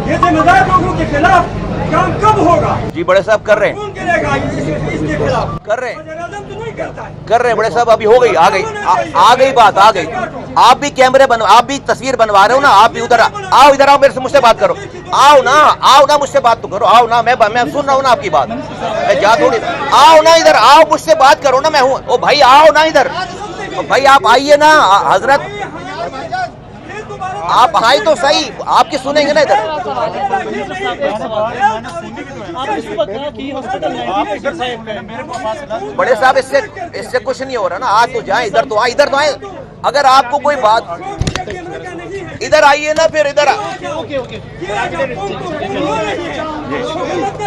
ये जिम्मेदार लोगों के खिलाफ काम कब होगा? जी बड़े साहब कर रहे हैं, कौन करेगा इसके खिलाफ? कर रहे हैं, वज़ीर-ए-आज़म तो नहीं करता है। कर रहे हैं बड़े साहब। अभी हो गई, आ गई बात, आ गई। आप भी कैमरे आप भी तस्वीर बनवा रहे हो ना, आप भी उधर आओ, इधर आओ, मेरे से मुझसे बात करो। आओ ना मुझसे बात तो करो। आओ ना, मैं सुन रहा हूँ ना आपकी बात, मैं जा थोड़ी। आओ ना इधर, आओ मुझसे बात करो ना, मैं हूँ। ओ भाई आओ ना इधर, भाई आप आइए ना हजरत, आप आए तो सही, आपकी सुनेंगे ना इधर। बड़े साहब इससे कुछ नहीं हो रहा ना, आज तो जाए, इधर तो आए। अगर आपको कोई बात, इधर आइए ना, फिर इधर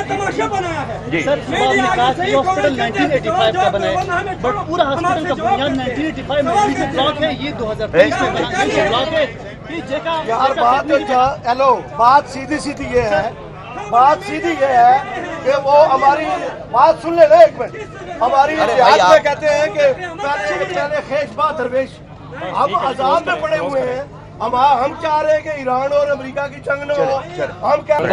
तमाशा बनाया है जी। सर हॉस्पिटल 1985 का बना है, बट पूरा हॉस्पिटल का बुनियाद 1985 में से ब्लॉक है, ये 2023 में बना है ब्लॉक है। यार बात सीधी ये है, बात सीधी ये है कि वो हमारी बात सुन ले ना एक मिनट। हमारी इतिहास में कहते हैं कि पहले खेशबा दरवेश, हम आजाद में पड़े हुए हैं। हम चाह रहे हैं कि ईरान और अमेरिका की जंग न हो। हम कह रहे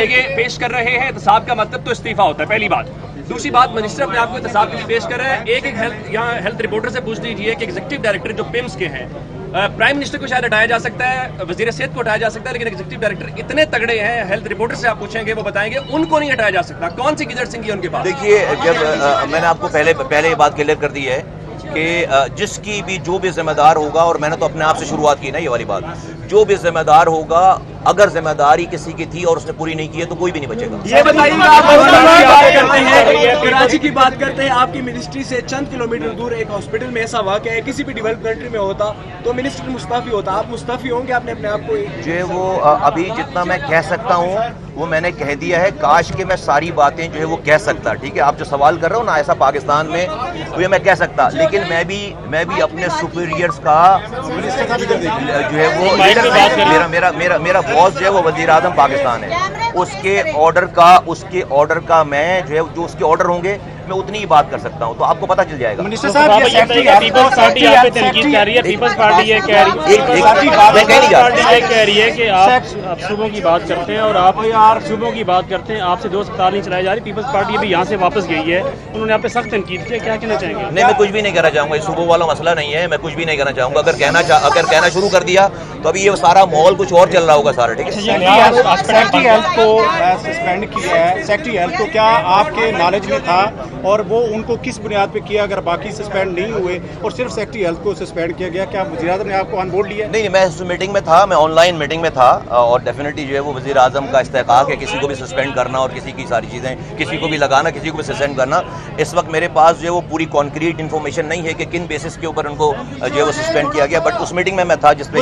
हैं पेश कर रहे हैं, एहतसाब का मतलब तो इस्तीफा होता है, पहली बात। दूसरी बात, मिनिस्टर अपने आपको एहतसाब के लिए पेश कर रहे हैं। एक हेल्थ रिपोर्टर से पूछ लीजिए कि एग्जीक्यूटिव डायरेक्टर जो पिम्स के हैं, प्राइम मिनिस्टर को शायद हटाया जा सकता है, वजीर सेहत को हटाया जा सकता है, लेकिन एग्जीक्यूटिव डायरेक्टर इतने तगड़े हैं, हेल्थ रिपोर्टर से आप पूछेंगे वो बताएंगे, उनको नहीं हटाया जा सकता। कौन सी गिजट सिंह है उनके पास? देखिए, जब मैंने आपको पहले ये बात क्लियर कर दी है कि जिसकी भी जो भी जिम्मेदार होगा, और मैंने तो अपने आप से शुरुआत की ना ये वाली बात, जो भी जिम्मेदार होगा, अगर जिम्मेदारी किसी की थी और उसने पूरी नहीं की है तो कोई भी नहीं बचेगा। ये बताइए, आप कराची की बात करते हैं, आपकी मिनिस्ट्री से चंद किलोमीटर दूर एक हॉस्पिटल में ऐसा वाक़या है, किसी भी डेवलप्ड कंट्री में होता तो मिनिस्टर मुस्तफ़ी होता, आप मुस्तफ़ी होंगे आपने अपने आप को? जो वो अभी जितना मैं कह सकता हूँ वो मैंने कह दिया है। काश के मैं सारी बातें जो है वो कह सकता, ठीक है, आप जो सवाल कर रहे हो ना ऐसा पाकिस्तान में, तो ये मैं कह सकता, लेकिन मैं भी अपने सुपीरियर्स का जो है वो मेरा बॉस जो है वो वज़ीर-ए-आज़म पाकिस्तान है, उसके ऑर्डर का मैं जो है जो उसके ऑर्डर होंगे मैं उतनी ही बात कर सकता हूँ, तो आपको पता चल जाएगा। मिनिस्टर साहब, पीपल्स पार्टी आप पे तनकीद कर रही है, पीपल्स पार्टी ये कह रही है कि आप सूबों की बात करते हैं और आप सूबों की बात करते हैं, आपसे 2 अस्पताल नहीं चलाई जा रही। पीपल्स पार्टी अभी यहाँ से वापस गई है, उन्होंने आप पे सख्त तनकीद की, क्या कहना चाहेंगे? नहीं, मैं कुछ भी नहीं कहना चाहूँगा, सूबों वाला मसला नहीं है, मैं कुछ भी नहीं कहना चाहूँगा। अगर कहना शुरू कर दिया तो अभी ये सारा माहौल कुछ और चल रहा होगा सारा, ठीक है। सेक्रेटरी हेल्थ को सस्पेंड किया है, सेक्रेटरी हेल्थ को क्या आपके नॉलेज में था और वो उनको किस बुनियाद पे किया? अगर बाकी सस्पेंड नहीं हुए और सिर्फ सेक्रेटरी हेल्थ को सस्पेंड किया गया, क्या वज़ीर-ए-आज़म ने आपको ऑन बोर्ड लिया? नहीं, मैं उस मीटिंग में था, मैं ऑनलाइन मीटिंग में था, और डेफिनेटली जो है वो वज़ीर-ए-आज़म का इस्तेहकाक है किसी को भी सस्पेंड करना और किसी की सारी चीज़ें, किसी को भी लगाना, किसी को भी सस्पेंड करना। इस वक्त मेरे पास जो है वो पूरी कॉन्क्रीट इन्फॉर्मेशन नहीं है कि किन बेसिस के ऊपर उनको जो है वो सस्पेंड किया गया, बट उस मीटिंग में मैं था जिसपे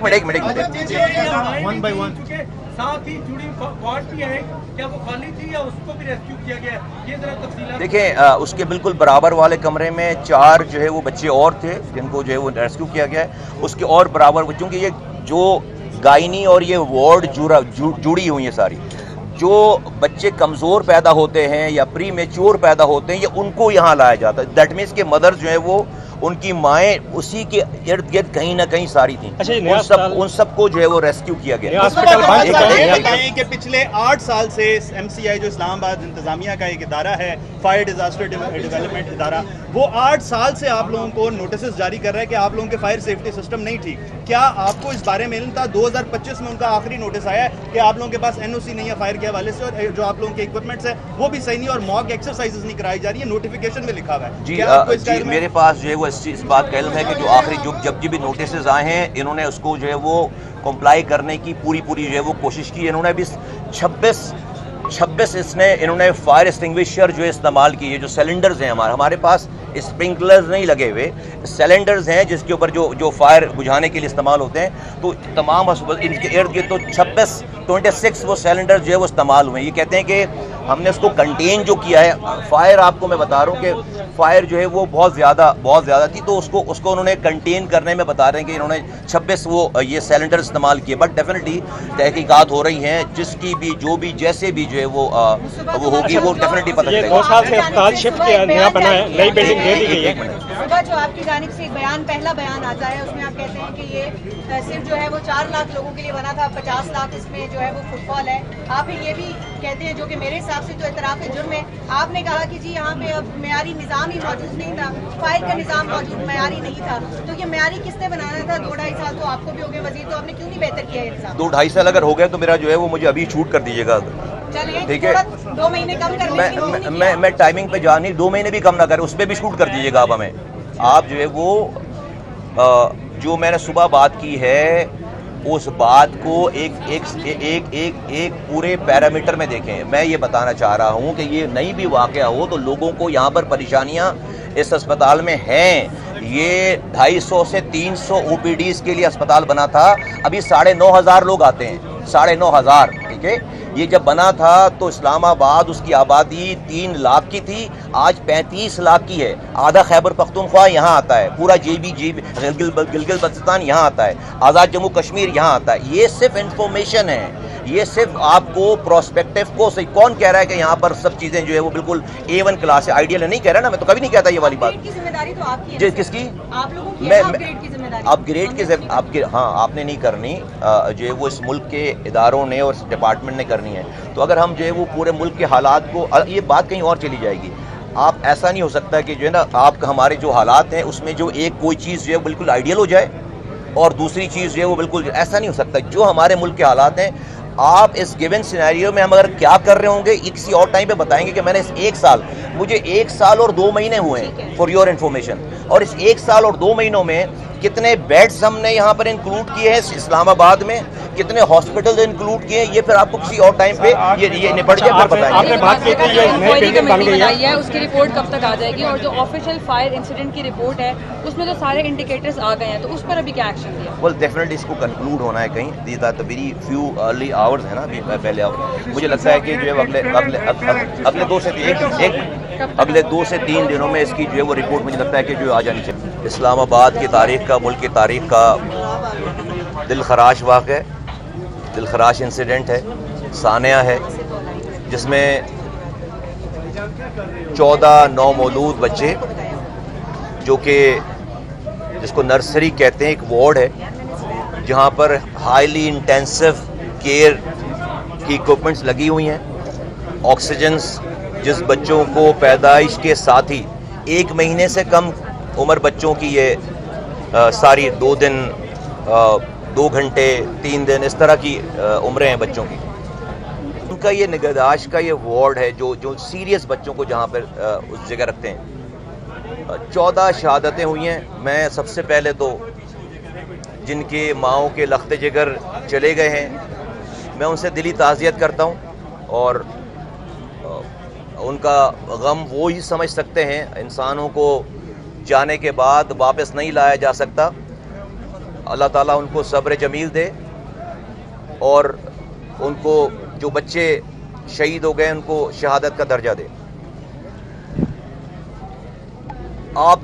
एक मिनट साथ ही जुड़ी वार्ड भी है, क्या वो खाली थी या उसको भी रेस्क्यू किया गया? ये जरा तफसीलात देखिए, उसके बिल्कुल बराबर वाले कमरे में 4 जो है वो बच्चे और थे जिनको जो है वो रेस्क्यू किया गया है। उसके और बराबर, क्योंकि ये जो गायनी और ये वार्ड जुड़ी हुई है सारी, जो बच्चे कमज़ोर पैदा होते हैं या प्री मेच्योर पैदा होते हैं, ये उनको यहाँ लाया जाता है। दैट मीन्स के मदर जो है वो, उनकी माएँ उसी के इर्द गिर्द कहीं ना कहीं सारी थी। उन सबको जो है वो रेस्क्यू किया गया। बताएं कि पिछले 8 साल से MCI जो इस्लामाबाद इंतजामिया का एक इदारा है, फायर डिजास्टर डेवलपमेंट इदारा, वो 8 साल से आप लोगों को नोटिस जारी कर रहा है कि आप लोगों के फायर सेफ्टी सिस्टम नहीं ठीक। क्या आपको इस बारे में इल्म था? 2025 में उनका आखिरी नोटिस आया है कि आप लोगों के पास NOC नहीं है फायर के हवाले से, और जो आप लोगों के इक्विपमेंट्स है वो भी सही नहीं, और मॉक एक्सरसाइजेस नहीं कराई जा रही है, नोटिफिकेशन में लिखा हुआ है। जी, मेरे पास जो है वो इस बात का इल्म है कि जो आखिरी जब भी नोटिस आए हैं, इन्होंने उसको जो है वो कंप्लाई करने की पूरी जो है वो कोशिश की। इन्होंने भी 26 इन्होंने फायर एक्सटिंग्विशर जो इस्तेमाल किए, जो सिलेंडर्स हैं हमारे पास स्प्रिंकलर्स नहीं लगे हुए, सिलेंडर्स हैं जिसके ऊपर जो फायर बुझाने के लिए इस्तेमाल होते हैं, तो तमाम इनके इर्द गिर्द तो 26 वो सिलेंडर जो है वो इस्तेमाल हुए। ये कहते हैं कि ہم نے اس کو کنٹین جو کیا ہے. فائر آپ کو میں بتا رہا ہوں کہ فائر جو ہے وہ بہت زیادہ تھی, تو اس کو انہوں نے کنٹین کرنے میں بتا رہے ہیں کہ انہوں نے 26 وہ یہ سلنڈر استعمال کیے. بٹ ڈیفینیٹلی تحقیقات ہو رہی ہیں, جس کی بھی جو بھی جیسے بھی جو ہے وہ ہوگی وہ ڈیفینیٹلی پتہ چلے گا. 2 سال سے اسپتال شفٹ کیا نیا بنا ہے, نئی بلڈنگ دے دی گئی ہے. صبح جو آپ کی جانب سے ایک پہلا بیان آتا ہے, اس میں آپ کہتے ہیں کہ یہ صرف جو ہے وہ 4 لاکھ لوگوں کے لیے بنا تھا, 50 لاکھ اس میں جو ہے وہ فٹ فال ہے. آپ یہ بھی کہتے ہیں, جو کہ میرے حساب سے تو اعتراف جرم ہے, آپ نے کہا کہ جی یہاں پہ اب معیاری نظام ہی موجود نہیں تھا, فائر کا نظام موجود معیاری نہیں تھا. تو یہ معیاری کس نے بنانا تھا؟ 2-2.5 سال تو آپ کو بھی ہو گئے وزیر, تو آپ نے کیوں نہیں بہتر کیا ہے نظام؟ 2-2.5 سال اگر ہو گئے تو میرا جو ہے وہ مجھے ابھی چھوٹ کر دیجیے گا, ٹھیک ہے؟ 2 مہینے کم کرنے میں ٹائمنگ پہ جانی, 2 مہینے بھی کم نہ کریں, اس پہ بھی شوٹ کر دیجیے گا آپ ہمیں. آپ جو ہے وہ جو میں نے صبح بات کی ہے اس بات کو ایک پورے پیرامیٹر میں دیکھیں. میں یہ بتانا چاہ رہا ہوں کہ یہ نہیں بھی واقعہ ہو تو لوگوں کو یہاں پر پریشانیاں اس اسپتال میں ہیں. یہ 250 سے 300 OPDs کے لیے اسپتال بنا تھا, ابھی 9,500 لوگ آتے ہیں, 9,500. ٹھیک ہے, یہ جب بنا تھا تو اسلام آباد اس کی آبادی 3 لاکھ کی تھی, آج 35 لاکھ کی ہے. آدھا خیبر پختونخوا یہاں آتا ہے, پورا گلگت بلتستان یہاں آتا ہے, آزاد جموں کشمیر یہاں آتا ہے. یہ صرف انفارمیشن ہے, یہ صرف آپ کو پروسپیکٹو کو صحیح. کون کہہ رہا ہے کہ یہاں پر سب چیزیں جو ہے وہ بالکل A1 کلاس ہے, آئیڈیل ہے؟ نہیں کہہ رہا نا, میں تو کبھی نہیں کہتا یہ والی بات. جی کس کی؟ اپ گریڈ کی ہاں آپ نے نہیں کرنی, جو ہے وہ اس ملک کے اداروں نے اور اس ڈپارٹمنٹ نے کرنی ہے. تو اگر ہم جو ہے وہ پورے ملک کے حالات کو, یہ بات کہیں اور چلی جائے گی. آپ ایسا نہیں ہو سکتا کہ جو ہے نا آپ کا ہمارے جو حالات ہیں اس میں جو کوئی چیز جو ہے بالکل آئیڈیل ہو جائے اور دوسری چیز جو ہے وہ بالکل, ایسا نہیں ہو سکتا. جو ہمارے ملک کے حالات ہیں, آپ اس گیون سینیریو میں ہم اگر کیا کر رہے ہوں گے کسی اور ٹائم پہ بتائیں گے کہ میں نے اس 1 سال, مجھے 1 سال اور 2 مہینے ہوئے ہیں فار یور انفارمیشن, اور اس 1 سال اور 2 مہینوں میں کتنے بیڈز ہم نے یہاں پر انکلوڈ کیے ہیں اسلام آباد میں, کتنے ہاسپٹل انکلوڈ کیے ہیں, یہ پھر آپ کو کسی اور ٹائم پہ یہ نپٹ جائے پھر بتائیں گے. بتائی ہے اس کی رپورٹ کب تک آ جائے گی, اور جو آفیشیل فائر انسیڈنٹ کی رپورٹ ہے اس میں تو سارے انڈیکیٹرز آ گئے ہیں, تو اس پر ابھی کیا ایکشن لیا؟ ویل ڈیفینیٹلی اس کو کنکلوڈ ہونا ہے کہیں. These are the very few early hours ہیں نا ابھی پہلے. مجھے لگتا ہے کہ جو ہے اگلے 2 سے 3 دنوں میں اس کی جو ہے وہ رپورٹ مجھے لگتا ہے کہ جو آ جانی چاہیے. اسلام آباد کی تاریخ کا, ملک کی تاریخ کا دل خراش واقعہ, دل خراش انسیڈنٹ ہے, سانحہ ہے, جس میں 14 نومولود بچے, جو کہ جس کو نرسری کہتے ہیں, ایک وارڈ ہے جہاں پر ہائیلی انٹینسو کیئر کی اکوپمنٹس لگی ہوئی ہیں, آکسیجنس, جس بچوں کو پیدائش کے ساتھ ہی 1 مہینے سے کم عمر بچوں کی یہ ساری 2 دن 2 گھنٹے 3 دن اس طرح کی عمریں ہیں بچوں کی. ان کا یہ نگہداشت کا یہ وارڈ ہے جو سیریس بچوں کو جہاں پر اس جگہ رکھتے ہیں. 14 شہادتیں ہوئی ہیں. میں سب سے پہلے تو جن کے ماؤں کے لخت جگر چلے گئے ہیں, میں ان سے دلی تعزیت کرتا ہوں, اور ان کا غم وہ ہی سمجھ سکتے ہیں. انسانوں کو جانے کے بعد واپس نہیں لایا جا سکتا. اللہ تعالیٰ ان کو صبر جمیل دے, اور ان کو جو بچے شہید ہو گئے ان کو شہادت کا درجہ دے. آپ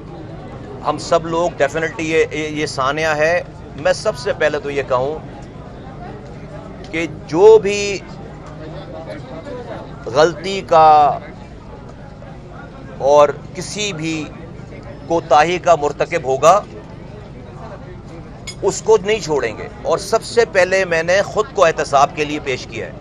ہم سب لوگ ڈیفینیٹلی یہ سانحہ ہے. میں سب سے پہلے تو یہ کہوں کہ جو بھی غلطی کا اور کسی بھی کوتاہی کا مرتکب ہوگا اس کو نہیں چھوڑیں گے. اور سب سے پہلے میں نے خود کو احتساب کے لیے پیش کیا ہے.